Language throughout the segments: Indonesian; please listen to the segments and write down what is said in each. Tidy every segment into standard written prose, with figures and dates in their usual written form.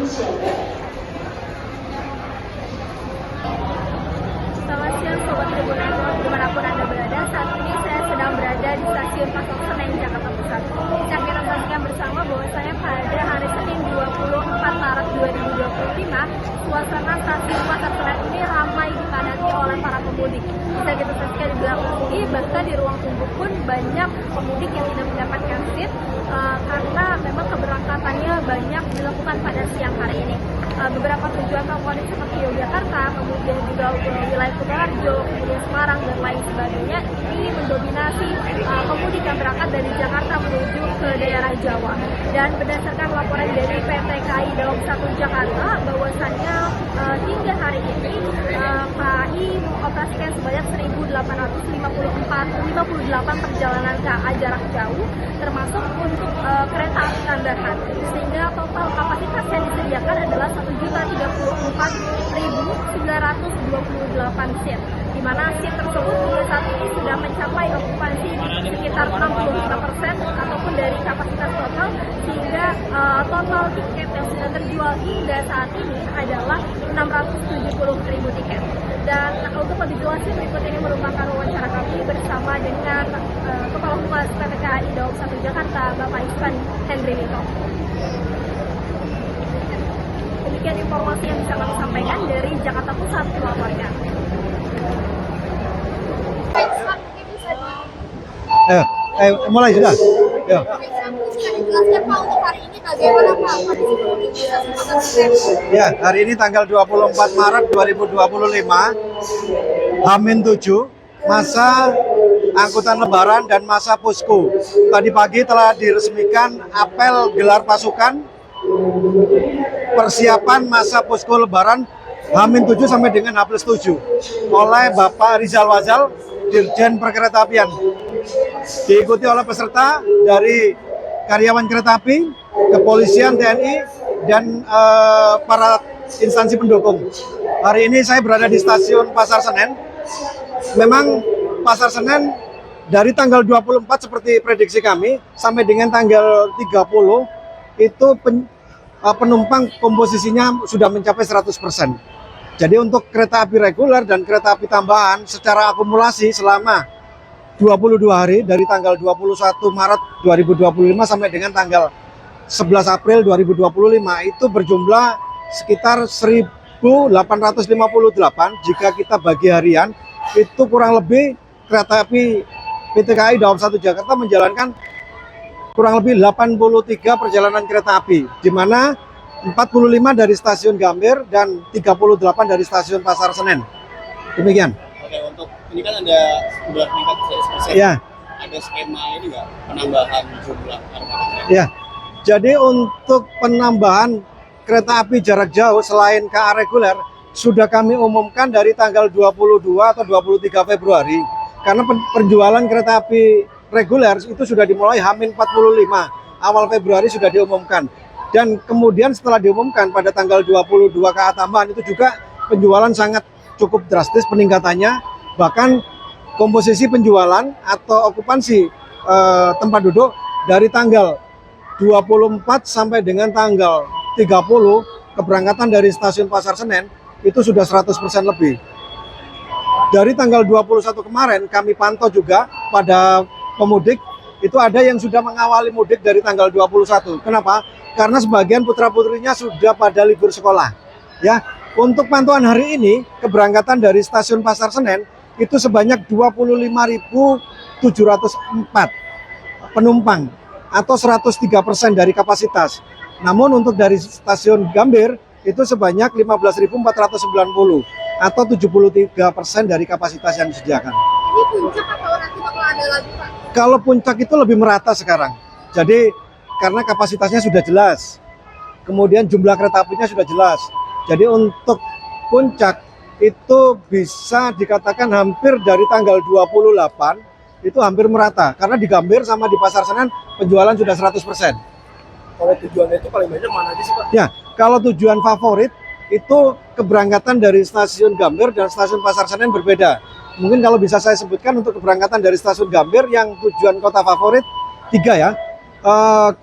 Selamat siang Sobat Tribun Network dimanapun Anda berada. Saat ini saya sedang berada di stasiun Pasar Senen, Jakarta Pusat. Bisa kita saksikan bersama bahwasanya pada hari Senin 24 Maret 2025, suasana stasiun Pasar Senen ini ramai dipadati oleh para pemudik. Bisa kita saksikan di belakang ini, bahkan di ruang tunggu pun banyak pemudik yang tidak mendapatkan seat karena memang keberangkatannya banyak dilakukan pada siang hari ini. Beberapa tujuan kabupaten seperti Yogyakarta, kemudian juga wilayah Kutoarjo, kemudian Semarang dan lain sebagainya ini mendominasi pemudik yang berangkat dari Jakarta menuju ke daerah Jawa. Dan berdasarkan laporan dari PT KAI Daob 1 Jakarta, bahwasannya hingga hari ini KAI mengoperasikan sebanyak 1.858 perjalanan KA jarak jauh, termasuk untuk kereta api tambahan, sehingga total kapasitas yang disediakan adalah 1.034.928 seat, di mana seat tersebut hingga saat ini sudah mencapai okupansi sekitar 65% ataupun dari kapasitas total, sehingga total tiket yang sudah terjual hingga saat ini adalah 670.000 tiket. Dan untuk lebih jelasnya, berikut ini merupakan wawancara kami bersama dengan Kepala Humas PT KAI Daob 1 Jakarta, Bapak Isvan Hendri Wito. Demikian informasi yang bisa kami sampaikan dari Jakarta Pusat melaporkan. Mulai sudah. Ya. Ya, hari ini tanggal 24 Maret 2025, H-7, masa angkutan lebaran dan masa posko. Tadi pagi telah diresmikan apel gelar pasukan persiapan masa posko lebaran H-7 sampai dengan H+7 oleh Bapak Rizal Wazal, Dirjen Perkeretaapian. Diikuti oleh peserta dari karyawan kereta api, kepolisian, TNI, dan para instansi pendukung. Hari ini saya berada di stasiun Pasar Senen. Memang Pasar Senen dari tanggal 24 seperti prediksi kami sampai dengan tanggal 30 itu penumpang komposisinya sudah mencapai 100%. Jadi untuk kereta api reguler dan kereta api tambahan secara akumulasi selama 22 hari dari tanggal 21 Maret 2025 sampai dengan tanggal 11 April 2025 itu berjumlah sekitar 1.858. Jika kita bagi harian itu kurang lebih kereta api PT KAI Daob 1 Jakarta menjalankan kurang lebih 83 perjalanan kereta api, di mana 45 dari stasiun Gambir dan 38 dari stasiun Pasar Senen. Demikian. Oke, untuk ini kan ada sudah meningkat 100%. Ya. Ada skema ini nggak, penambahan jumlah armada? Ya. Jadi untuk penambahan kereta api jarak jauh selain KA reguler sudah kami umumkan dari tanggal 22 atau 23 Februari. Karena penjualan kereta api reguler itu sudah dimulai H-45 awal Februari sudah diumumkan, dan kemudian setelah diumumkan pada tanggal 22 KA tambahan itu juga penjualan sangat cukup drastis peningkatannya, bahkan komposisi penjualan atau okupansi tempat duduk dari tanggal 24 sampai dengan tanggal 30 keberangkatan dari stasiun Pasar Senen itu sudah 100% lebih. Dari tanggal 21 kemarin kami pantau juga pada pemudik itu ada yang sudah mengawali mudik dari tanggal 21. Kenapa? Karena sebagian putra-putrinya sudah pada libur sekolah. Ya, untuk pantauan hari ini keberangkatan dari stasiun Pasar Senen itu sebanyak 25.704 penumpang atau 103% dari kapasitas. Namun untuk dari stasiun Gambir itu sebanyak 15.490 atau 73% dari kapasitas yang disediakan. Ini puncak atau nanti bakal ada lagi, Pak? Kalau puncak itu lebih merata sekarang. Jadi karena kapasitasnya sudah jelas, kemudian jumlah kereta apinya sudah jelas. Jadi untuk puncak itu bisa dikatakan hampir dari tanggal 28 itu hampir merata. Karena di Gambir sama di Pasar Senen penjualan sudah 100%. Kalau tujuannya itu paling banyak mana aja sih, Pak? Ya, kalau tujuan favorit itu keberangkatan dari stasiun Gambir dan stasiun Pasar Senen berbeda. Mungkin kalau bisa saya sebutkan untuk keberangkatan dari stasiun Gambir yang tujuan kota favorit 3 ya.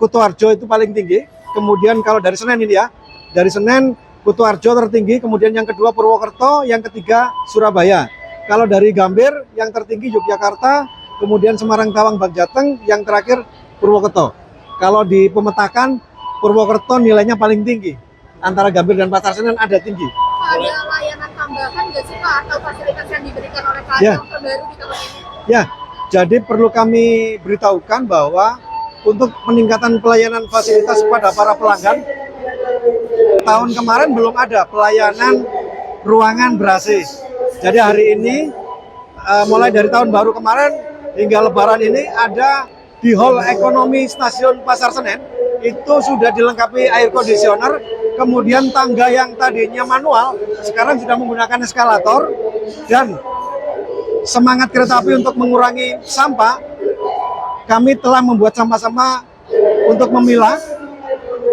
Kutoarjo itu paling tinggi. Kemudian kalau dari Senen ini ya, Dari Senen, Kutoarjo tertinggi, kemudian yang kedua Purwokerto, yang ketiga Surabaya. Kalau dari Gambir, yang tertinggi Yogyakarta, kemudian Semarang, Tawang, Bangjateng, yang terakhir Purwokerto. Kalau dipemetakan, Purwokerto nilainya paling tinggi. Antara Gambir dan Pasar Senen ada tinggi. Ada layanan tambahan nggak sih Pak atau fasilitas yang diberikan oleh KAI Ya. yang terbaru di tahun ini? Ya, jadi perlu kami beritahukan bahwa untuk peningkatan pelayanan fasilitas kepada para pelanggan, tahun kemarin belum ada pelayanan ruangan ber-AC. Jadi hari ini, mulai dari tahun baru kemarin hingga Lebaran ini, ada di hall ekonomi stasiun Pasar Senen, itu sudah dilengkapi air conditioner, kemudian tangga yang tadinya manual, sekarang sudah menggunakan eskalator, dan semangat kereta api untuk mengurangi sampah, kami telah membuat sampah-sampah untuk memilah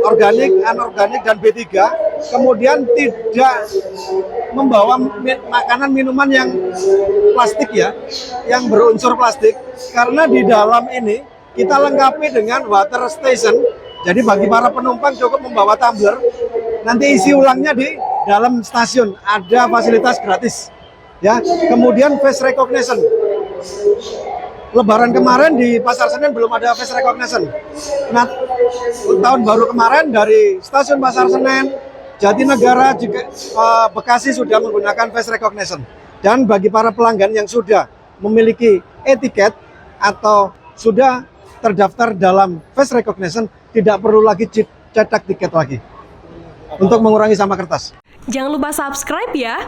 organik, anorganik, dan B3, kemudian tidak membawa makanan minuman yang plastik ya, yang berunsur plastik, karena di dalam ini kita lengkapi dengan water station, jadi bagi para penumpang cukup membawa tumbler, nanti isi ulangnya di dalam stasiun, ada fasilitas gratis ya. Kemudian face recognition, Lebaran kemarin di Pasar Senen belum ada face recognition. Nah, tahun baru kemarin dari stasiun Pasar Senen, Jatinegara, juga Bekasi sudah menggunakan face recognition. Dan bagi para pelanggan yang sudah memiliki e-tiket atau sudah terdaftar dalam face recognition, tidak perlu lagi cetak tiket lagi untuk mengurangi sampah kertas. Jangan lupa subscribe ya.